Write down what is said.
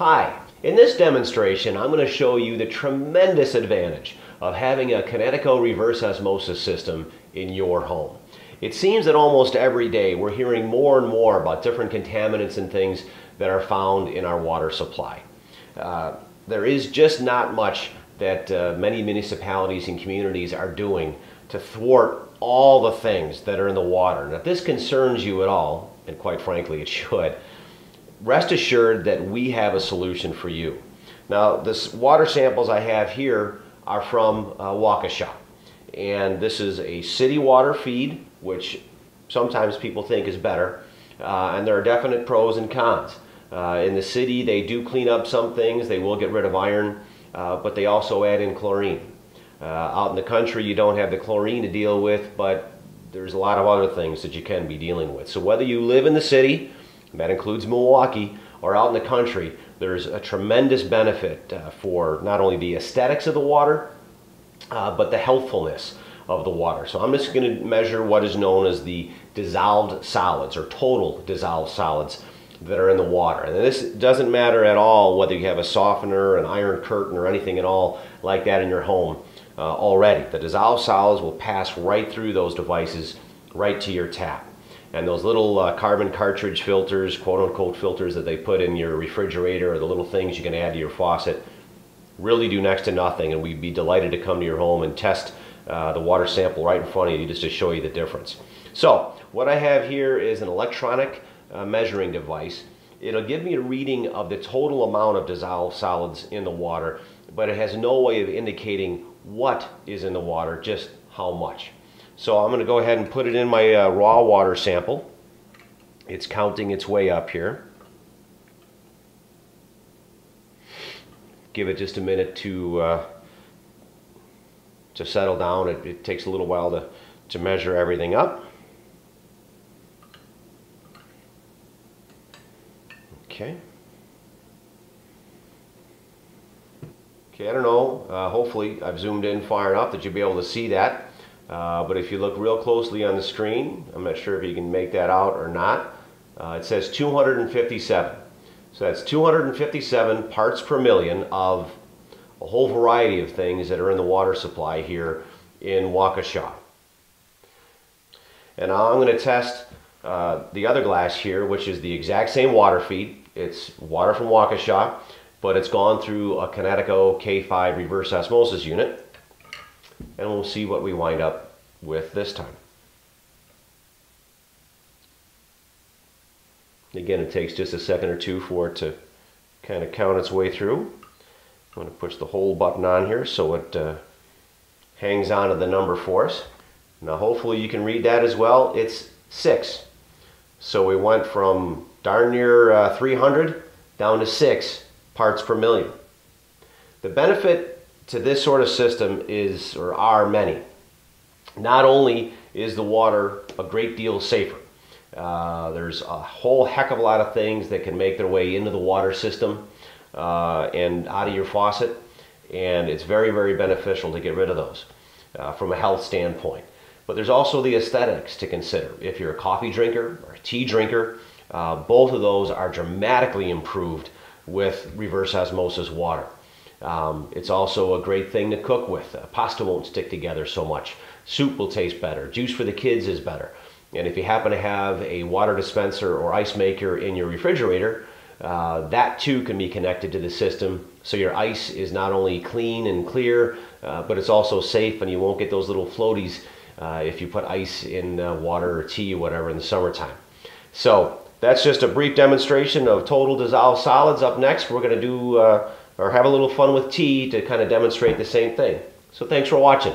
Hi, in this demonstration I'm going to show you the tremendous advantage of having a Kinetico reverse osmosis system in your home. It seems that almost every day we're hearing more and more about different contaminants and things that are found in our water supply. There is just not much that many municipalities and communities are doing to thwart all the things that are in the water. And if this concerns you at all, and quite frankly it should, rest assured that we have a solution for you. Now, this water samples I have here are from Waukesha, and this is a city water feed, which sometimes people think is better, and there are definite pros and cons. In the city, they do clean up some things. They will get rid of iron, but they also add in chlorine. Out in the country, you don't have the chlorine to deal with, but there's a lot of other things that you can be dealing with. So whether you live in the city, that includes Milwaukee, or out in the country, there's a tremendous benefit for not only the aesthetics of the water, but the healthfulness of the water. So I'm just going to measure what is known as the dissolved solids, or total dissolved solids, that are in the water. And this doesn't matter at all whether you have a softener, an iron curtain, or anything at all like that in your home already. The dissolved solids will pass right through those devices, right to your tap. And those little carbon cartridge filters, quote-unquote filters that they put in your refrigerator, or the little things you can add to your faucet, really do next to nothing, and we'd be delighted to come to your home and test the water sample right in front of you just to show you the difference. So what I have here is an electronic measuring device. It'll give me a reading of the total amount of dissolved solids in the water, but it has no way of indicating what is in the water, just how much. So I'm going to go ahead and put it in my raw water sample. It's counting its way up here. Give it just a minute to settle down. It takes a little while to measure everything up. Okay. Okay, I don't know. Hopefully I've zoomed in far enough that you'll be able to see that. But if you look real closely on the screen, I'm not sure if you can make that out or not. It says 257. So that's 257 parts per million of a whole variety of things that are in the water supply here in Waukesha. And now I'm going to test the other glass here, which is the exact same water feed. It's water from Waukesha, but it's gone through a Kinetico K5 reverse osmosis unit. And we'll see what we wind up with this time. Again, it takes just a second or two for it to kind of count its way through. I'm going to push the hold button on here so it hangs on to the number for us. Now hopefully you can read that as well. It's 6. So we went from darn near 300 down to 6 parts per million. The benefit to this sort of system is, or are, many. Not only is the water a great deal safer, there's a whole heck of a lot of things that can make their way into the water system and out of your faucet, and it's very, very beneficial to get rid of those from a health standpoint. But there's also the aesthetics to consider. If you're a coffee drinker or a tea drinker, both of those are dramatically improved with reverse osmosis water. It's also a great thing to cook with. Pasta won't stick together so much. Soup will taste better. Juice for the kids is better. And if you happen to have a water dispenser or ice maker in your refrigerator, that too can be connected to the system. So your ice is not only clean and clear, but it's also safe, and you won't get those little floaties if you put ice in water or tea or whatever in the summertime. So that's just a brief demonstration of total dissolved solids. Up next, we're going to do or have a little fun with tea to kind of demonstrate the same thing. So thanks for watching.